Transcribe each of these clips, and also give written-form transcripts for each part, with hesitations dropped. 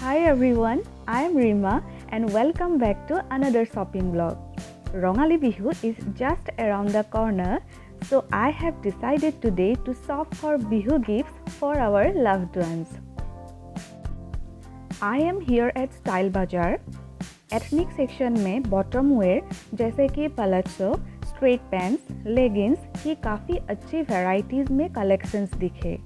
Hi everyone, I am Rima and welcome back to another shopping vlog. Rongali Bihu is just around the corner, so I have decided today to shop for Bihu gifts for our loved ones. I am here at Style Bazaar. Ethnic section में bottom wear जैसे कि palazzo, straight pants, leggings की काफ़ी अच्छी varieties में collections दिखे।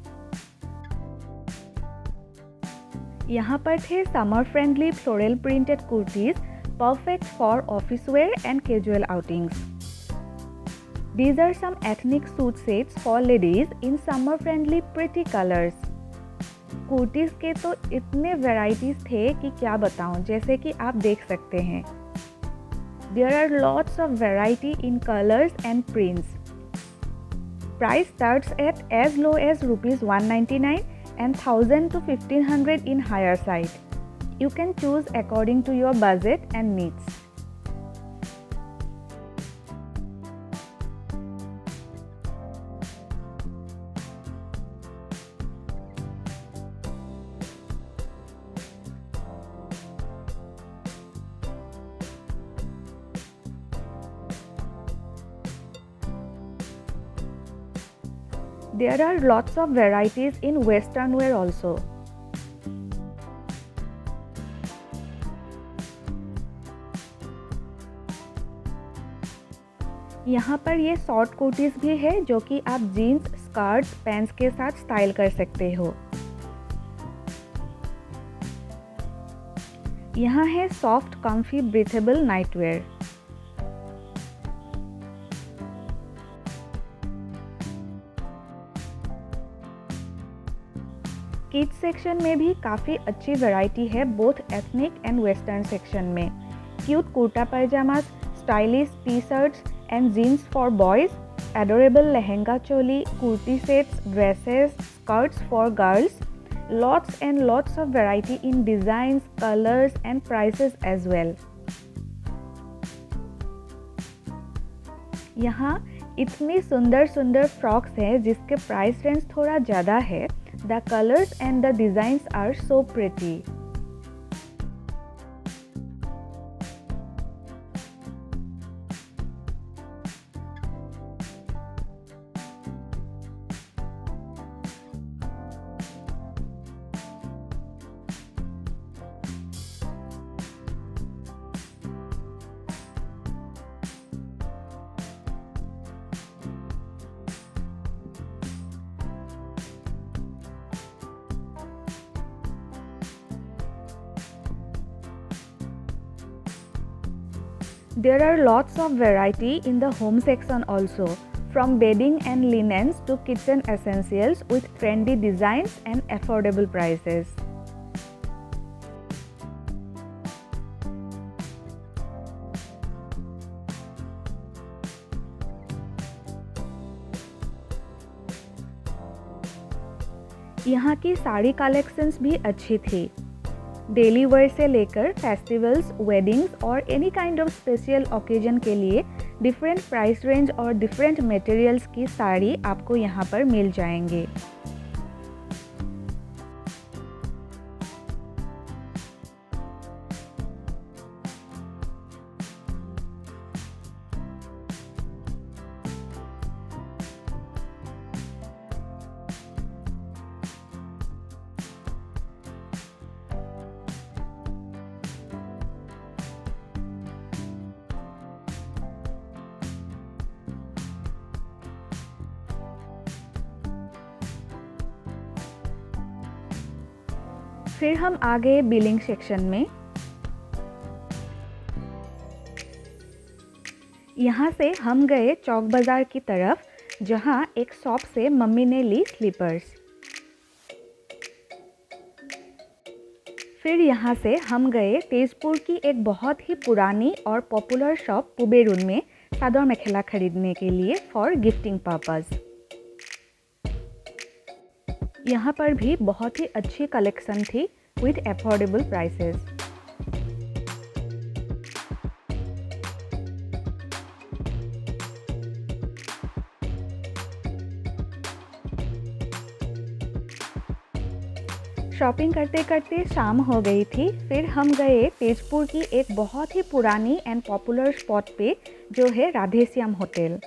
यहाँ पर थे summer friendly floral printed kurtis perfect for office wear and casual outings. These are some ethnic suit sets for ladies in summer friendly pretty colors. Kurtis के तो इतने वैरायटीज थे कि क्या बताऊं, जैसे कि आप देख सकते हैं। There are lots of variety in colors and prints. Price starts at as low as rupees 199 and 1000 to 1500 in higher side. You can choose according to your budget and needs. There are lots of varieties in western wear also. यहाँ पर ये short kurtis भी है जो कि आप jeans, skirts, pants के साथ स्टाइल कर सकते हो। यहाँ है soft comfy breathable nightwear. Kids section में भी काफ़ी अच्छी वैरायटी है both ethnic and western section में। Cute kurta pyjamas, stylish T shirts and jeans for boys, adorable lehenga choli, kurti sets, dresses, skirts for girls, lots and lots of variety in designs, colors and prices as well. यहाँ इतनी सुंदर सुंदर frocks हैं जिसके price range थोड़ा ज़्यादा है। The colors and the designs are so pretty. There are lots of variety in the home section also, from bedding and linens to kitchen essentials with trendy designs and affordable prices. यहाँ की sari collections भी अच्छी थी। Daily wear से लेकर festivals, weddings और any kind of special occasion के लिए डिफरेंट प्राइस रेंज और डिफरेंट मटेरियल्स की साड़ी आपको यहाँ पर मिल जाएंगे। फिर हम आ गए बिलिंग सेक्शन में। यहाँ से हम गए चौक बाजार की तरफ, जहाँ एक शॉप से मम्मी ने ली स्लीपर्स। फिर यहाँ से हम गए तेजपुर की एक बहुत ही पुरानी और पॉपुलर शॉप कुबेरुन में चादर मेखेला खरीदने के लिए फॉर गिफ्टिंग पर्पस। यहाँ पर भी बहुत ही अच्छी कलेक्शन थी विथ अफोर्डेबल प्राइसेस। शॉपिंग करते करते शाम हो गई थी। फिर हम गए तेजपुर की एक बहुत ही पुरानी एंड पॉपुलर स्पॉट पे, जो है Radheshyam hotel.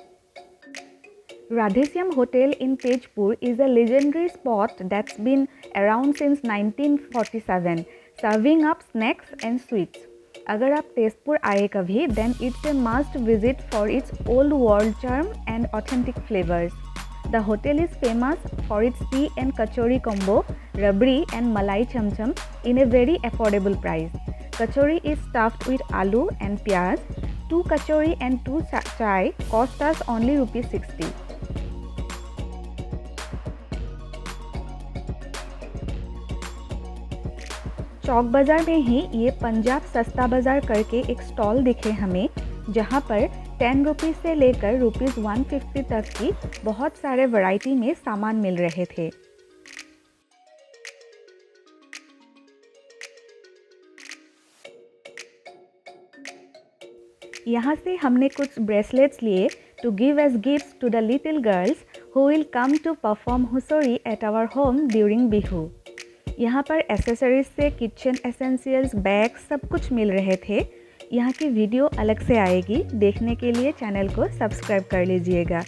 Radhesyam Hotel in Tejpur is a legendary spot that's been around since 1947, serving up snacks and sweets. अगर आप तेजपुर आए कभी, then it's a must visit for its old world charm and authentic flavors. The hotel is famous for its tea and kachori combo, rabri and malai cham cham in a very affordable price. Kachori is stuffed with aloo and pyaz. 2 kachori and 2 chai cost us only rupees 60. चौक बाज़ार में ही ये पंजाब सस्ता बाज़ार करके एक stall दिखे हमें, जहाँ पर 10 रुपीज़ से लेकर रुपीज़ 150 तक की बहुत सारे वैरायटी में सामान मिल रहे थे। यहाँ से हमने कुछ ब्रेसलेट्स लिए to give as gifts to the little girls who will come to perform Husori at our home during Bihu. यहाँ पर एसेसरीज से किचन एसेंशियल्स, बैग्स सब कुछ मिल रहे थे। यहाँ की वीडियो अलग से आएगी, देखने के लिए चैनल को सब्सक्राइब कर लीजिएगा।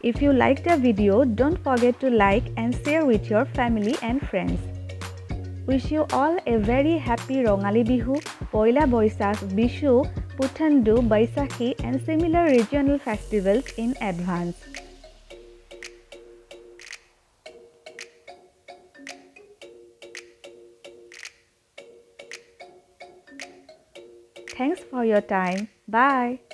If you like the video, don't forget to like and share with your family and friends. Wish you all a very happy Rongali Bihu, Poila Boishakh, Bishu, Puthandu, Baisakhi and similar regional festivals in advance. Thanks for your time. Bye.